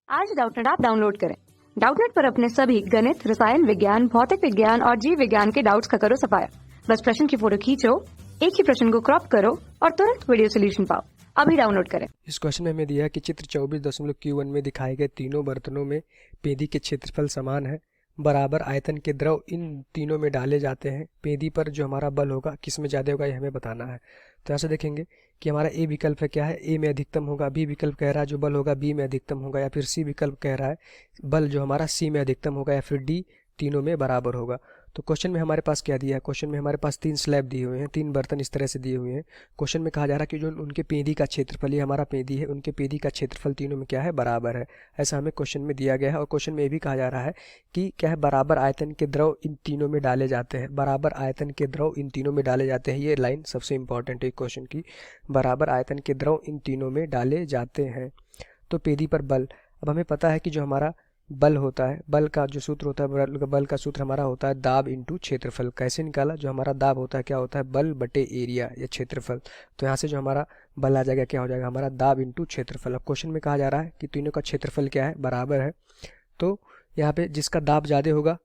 आज Doubtnut app download करें। Doubtnut पर अपने सभी गणित, रसायन विज्ञान, भौतिक विज्ञान और जीव विज्ञान के डाउट्स का करो सफाया। बस प्रश्न की फोटो खींचो, एक ही प्रश्न को क्रॉप करो और तुरंत वीडियो सोल्यूशन पाओ। अभी डाउनलोड करें। इस क्वेश्चन में हमें दिया है कि चित्र 24.q1 में दिखाए गए तीनों बर्तनों में पेंदी के क्षेत्रफल समान है, बराबर आयतन के द्रव इन तीनों में डाले जाते हैं। पेंदी पर जो हमारा बल होगा किस में ज़्यादा होगा ये हमें बताना है। तो यहाँ से देखेंगे कि हमारा ए विकल्प है, क्या है, ए में अधिकतम होगा। बी विकल्प कह रहा है जो बल होगा बी में अधिकतम होगा, या फिर सी विकल्प कह रहा है बल जो हमारा सी में अधिकतम होगा, या फिर डी तीनों में बराबर होगा। तो क्वेश्चन में हमारे पास क्या दिया है, क्वेश्चन में हमारे पास 3 स्लैब दिए हुए हैं, 3 बर्तन इस तरह से दिए हुए हैं। क्वेश्चन में कहा जा रहा है कि जो उनके पेंदी का क्षेत्रफल, ये हमारा पेंदी है, उनके पेंदी का क्षेत्रफल तीनों में क्या है, बराबर है। ऐसा हमें क्वेश्चन में दिया गया है। और क्वेश्चन में ये भी कहा जा रहा है कि क्या है, बराबर आयतन के द्रव इन तीनों में डाले जाते हैं। बराबर आयतन के द्रव इन तीनों में डाले जाते हैं, ये लाइन सबसे इंपॉर्टेंट है क्वेश्चन की। बराबर आयतन के द्रव इन तीनों में डाले जाते हैं। तो पेंदी पर बल, अब हमें पता है कि जो हमारा बल होता है, बल का जो सूत्र होता है, बल का सूत्र हमारा होता है दाब इंटू क्षेत्रफल। कैसे निकाला, जो हमारा दाब होता है क्या होता है, बल बटे एरिया या क्षेत्रफल। तो यहाँ से जो हमारा बल आ जाएगा क्या हो जाएगा, हमारा दाब इंटू क्षेत्रफल। अब क्वेश्चन में कहा जा रहा है कि तीनों का क्षेत्रफल क्या है, बराबर है। तो यहाँ पे जिसका दाब ज़्यादा होगा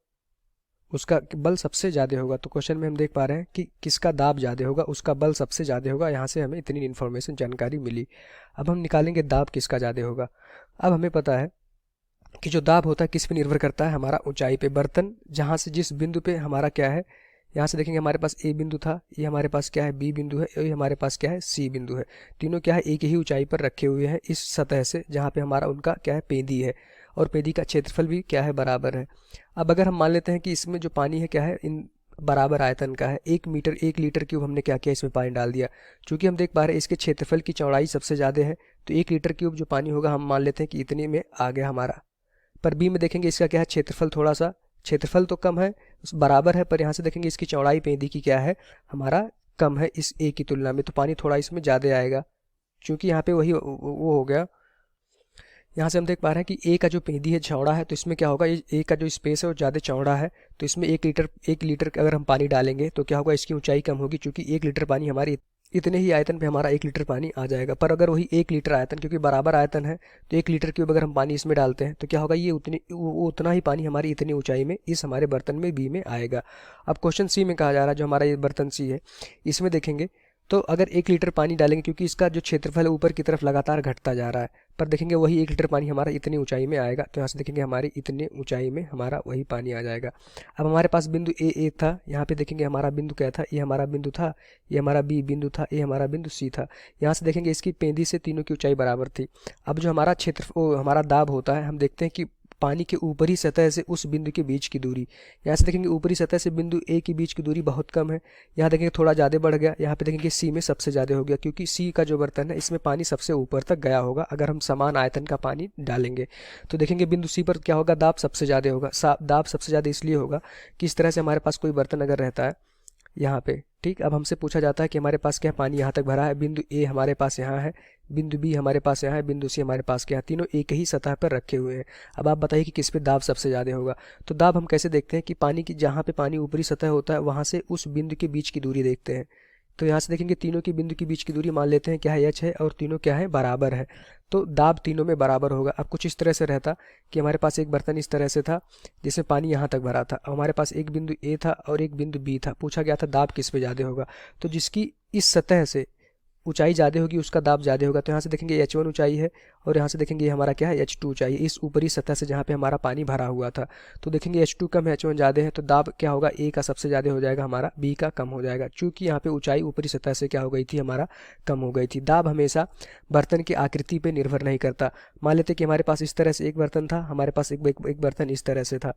उसका बल सबसे ज़्यादा होगा। तो क्वेश्चन में हम देख पा रहे हैं कि किसका दाब ज़्यादा होगा उसका बल सबसे ज़्यादा होगा। यहाँ से हमें इतनी इन्फॉर्मेशन जानकारी मिली। अब हम निकालेंगे दाब किसका ज़्यादा होगा। अब हमें पता है कि जो दाब होता है किस पे निर्भर करता है, हमारा ऊंचाई पे। बर्तन जहाँ से जिस बिंदु पे हमारा क्या है, यहाँ से देखेंगे हमारे पास ए बिंदु था, ये हमारे पास क्या है बी बिंदु है, ये हमारे पास क्या है सी बिंदु है। तीनों क्या है एक ही ऊंचाई पर रखे हुए हैं इस सतह से जहाँ पे हमारा उनका क्या है पेंदी है, और पेंदी का क्षेत्रफल भी क्या है, बराबर है। अब अगर हम मान लेते हैं कि इसमें जो पानी है क्या है, इन बराबर आयतन का है, 1 लीटर क्यूब हमने क्या किया, इसमें पानी डाल दिया। चूंकि हम देख पा रहे हैं इसके क्षेत्रफल की चौड़ाई सबसे ज़्यादा है, तो 1 लीटर क्यूब जो पानी होगा हम मान लेते हैं कि इतने में आ गया हमारा। पर बी में देखेंगे इसका क्या है, क्षेत्रफल थोड़ा सा, क्षेत्रफल तो कम है, बराबर है, पर यहाँ से देखेंगे इसकी चौड़ाई पेंदी की क्या है, हमारा कम है इस ए की तुलना में, तो पानी थोड़ा इसमें ज़्यादा आएगा। क्योंकि यहाँ पे वही वो हो गया। यहाँ से हम देख पा रहे हैं कि ए का जो पेंदी है चौड़ा है, तो इसमें क्या होगा, ए का जो स्पेस है वो ज़्यादा चौड़ा है, तो इसमें 1 लीटर अगर हम पानी डालेंगे तो क्या होगा, इसकी ऊंचाई कम होगी। क्योंकि 1 लीटर पानी हमारी इतने ही आयतन पे हमारा 1 लीटर पानी आ जाएगा। पर अगर वही 1 लीटर आयतन, क्योंकि बराबर आयतन है, तो 1 लीटर क्यूब अगर हम पानी इसमें डालते हैं तो क्या होगा, ये वो उतना ही पानी हमारी इतनी ऊंचाई में इस हमारे बर्तन में बी में आएगा। अब क्वेश्चन सी में कहा जा रहा है, जो हमारा ये बर्तन सी है, इसमें देखेंगे तो अगर 1 लीटर पानी डालेंगे, क्योंकि इसका जो क्षेत्रफल है ऊपर की तरफ लगातार घटता जा रहा है, पर देखेंगे वही 1 लीटर पानी हमारा इतनी ऊंचाई में आएगा। तो यहाँ से देखेंगे हमारी इतनी ऊंचाई में हमारा वही पानी आ जाएगा। अब हमारे पास बिंदु ए था, यहाँ पे देखेंगे हमारा बिंदु क्या था, ये हमारा बिंदु था, ये हमारा बी बिंदु था, ये हमारा बिंदु सी था। यहाँ से देखेंगे इसकी पेंदी से तीनों की ऊंचाई बराबर थी। अब जो हमारा हमारा दाब होता है, हम देखते हैं कि पानी के ऊपरी सतह से उस बिंदु के बीच की दूरी, यहाँ से देखेंगे ऊपरी सतह से बिंदु ए के बीच की दूरी बहुत कम है। यहाँ देखेंगे थोड़ा ज़्यादा बढ़ गया, यहाँ पे देखेंगे सी में सबसे ज़्यादा हो गया, क्योंकि सी का जो बर्तन है इसमें पानी सबसे ऊपर तक गया होगा अगर हम समान आयतन का पानी डालेंगे। तो देखेंगे बिंदु सी पर क्या होगा, दाब सबसे ज़्यादा होगा। दाब सबसे ज़्यादा इसलिए होगा कि इस तरह से हमारे पास कोई बर्तन अगर रहता है यहाँ पे, ठीक, अब हमसे पूछा जाता है कि हमारे पास क्या पानी यहाँ तक भरा है, बिंदु ए हमारे पास यहाँ है, बिंदु बी हमारे पास यहाँ है, बिंदु सी हमारे पास क्या है, तीनों एक ही सतह पर रखे हुए हैं। अब आप बताइए कि किस पे दाब सबसे ज़्यादा होगा। तो दाब हम कैसे देखते हैं कि पानी की जहाँ पे पानी ऊपरी सतह होता है वहाँ से उस बिंदु के बीच की दूरी देखते हैं। तो यहाँ से देखेंगे तीनों की बिंदु के बीच की दूरी मान लेते हैं क्या है, एच है, और तीनों क्या है, बराबर है। तो दाब तीनों में बराबर होगा। अब कुछ इस तरह से रहता कि हमारे पास एक बर्तन इस तरह से था जिसमें पानी यहाँ तक भरा था, हमारे पास एक बिंदु ए था और एक बिंदु बी था। पूछा गया था दाब किस पे ज़्यादा होगा, तो जिसकी इस सतह से ऊंचाई ज़्यादा होगी उसका दाब ज़्यादा होगा। तो यहाँ से देखेंगे H1 ऊंचाई है, और यहाँ से देखेंगे ये हमारा क्या है, H2 ऊंचाई है, इस ऊपरी सतह से जहाँ पे हमारा पानी भरा हुआ था। तो देखेंगे H2 कम है, H1 ज़्यादा है, तो दाब क्या होगा, ए का सबसे ज़्यादा हो जाएगा, हमारा बी का कम हो जाएगा। चूँकि यहाँ पे ऊंचाई ऊपरी सतह से क्या हो गई थी, हमारा कम हो गई थी। दाब हमेशा बर्तन की आकृति पर निर्भर नहीं करता। मान लेते कि हमारे पास इस तरह से एक बर्तन था, हमारे पास एक बर्तन इस तरह से था,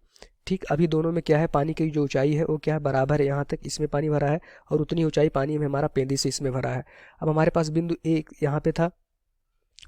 ठीक। अभी दोनों में क्या है, पानी की जो ऊंचाई है वो क्या है, बराबर है। यहाँ तक इसमें पानी भरा है और उतनी ऊंचाई पानी में हमारा पेंदी से इसमें भरा है। अब हमारे पास बिंदु ए यहाँ पे था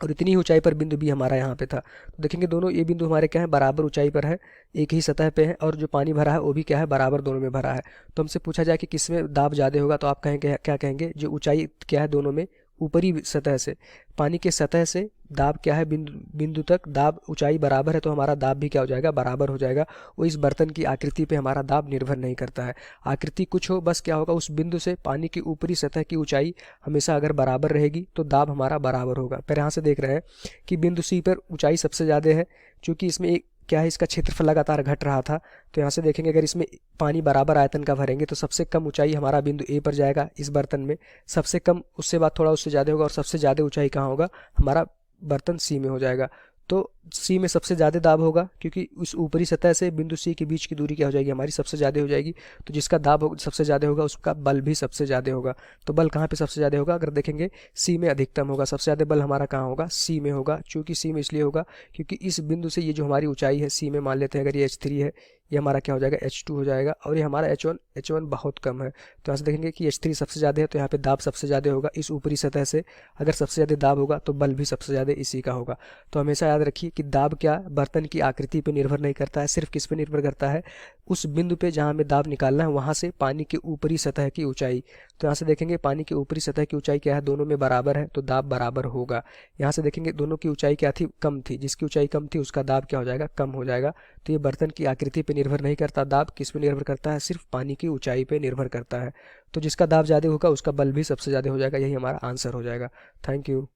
और इतनी ऊंचाई पर बिंदु बी हमारा यहाँ पे था। तो देखेंगे दोनों ये बिंदु हमारे क्या है, बराबर ऊंचाई पर है, एक ही सतह पे है, और जो पानी भरा है वो भी क्या है, बराबर दोनों में भरा है। तो हमसे पूछा जाए कि किस में दाब ज़्यादा होगा, तो आप कहेंगे क्या कहेंगे, जो ऊंचाई क्या है दोनों में ऊपरी सतह से, पानी के सतह से दाब क्या है, बिंदु तक दाब ऊंचाई बराबर है, तो हमारा दाब भी क्या हो जाएगा, बराबर हो जाएगा। वो इस बर्तन की आकृति पे हमारा दाब निर्भर नहीं करता है। आकृति कुछ हो, बस क्या होगा, उस बिंदु से पानी की ऊपरी सतह की ऊंचाई हमेशा अगर बराबर रहेगी तो दाब हमारा बराबर होगा। फिर यहाँ से देख रहे हैं कि बिंदु सी पर ऊंचाई सबसे ज़्यादा है, क्योंकि इसमें एक क्या है, इसका क्षेत्रफल लगातार घट रहा था। तो यहाँ से देखेंगे अगर इसमें पानी बराबर आयतन का भरेंगे तो सबसे कम ऊंचाई हमारा बिंदु ए पर जाएगा इस बर्तन में, सबसे कम उससे बाद थोड़ा उससे ज़्यादा होगा, और सबसे ज़्यादा ऊंचाई कहाँ होगा, हमारा बर्तन सी में हो जाएगा। तो सी में सबसे ज़्यादा दाब होगा, क्योंकि उस ऊपरी सतह से बिंदु सी के बीच की दूरी क्या हो जाएगी, हमारी सबसे ज़्यादा हो जाएगी। तो जिसका दाब सबसे ज़्यादा होगा उसका बल भी सबसे ज़्यादा होगा। तो बल कहाँ पे सबसे ज़्यादा होगा, अगर देखेंगे सी में अधिकतम होगा, सबसे ज़्यादा बल हमारा कहाँ होगा, सी में होगा। चूँकि सी में इसलिए होगा क्योंकि इस बिंदु से ये जो हमारी ऊंचाई है सी में, मान लेते हैं अगर ये H3 है, ये हमारा क्या हो जाएगा, H2 हो जाएगा, और ये हमारा H1 बहुत कम है। तो यहाँ से देखेंगे कि H3 सबसे ज़्यादा है, तो यहाँ पे दाब सबसे ज़्यादा होगा इस ऊपरी सतह से। अगर सबसे ज़्यादा दाब होगा तो बल भी सबसे ज़्यादा इसी का होगा। तो हमेशा याद रखिए कि दाब क्या बर्तन की आकृति पे निर्भर नहीं करता है, सिर्फ किस पे निर्भर करता है, उस बिंदु पे जहाँ हमें दाब निकालना है वहाँ से पानी के ऊपरी सतह की ऊंचाई। तो यहाँ से देखेंगे पानी की ऊपरी सतह की ऊंचाई क्या है, दोनों में बराबर है, तो दाब बराबर होगा। यहाँ से देखेंगे दोनों की ऊंचाई क्या थी, कम थी, जिसकी ऊंचाई कम थी उसका दाब क्या हो जाएगा, कम हो जाएगा। तो ये बर्तन की आकृति पे निर्भर नहीं करता, दाब किस पे निर्भर करता है, सिर्फ पानी की ऊंचाई पे निर्भर करता है। तो जिसका दाब ज़्यादा होगा उसका बल भी सबसे ज़्यादा हो जाएगा। यही हमारा आंसर हो जाएगा। Thank you.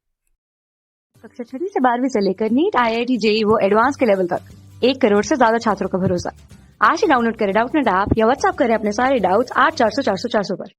कक्षा 6वीं से 12वीं से लेकर नीट, IIT, JEE वो एडवांस के लेवल तक 1 करोड़ से ज्यादा छात्रों का भरोसा। आज ही डाउनलोड करें डाउटनेट ऐप या व्हाट्सएप करें अपने सारे डाउट्स 8400 400 400 पर।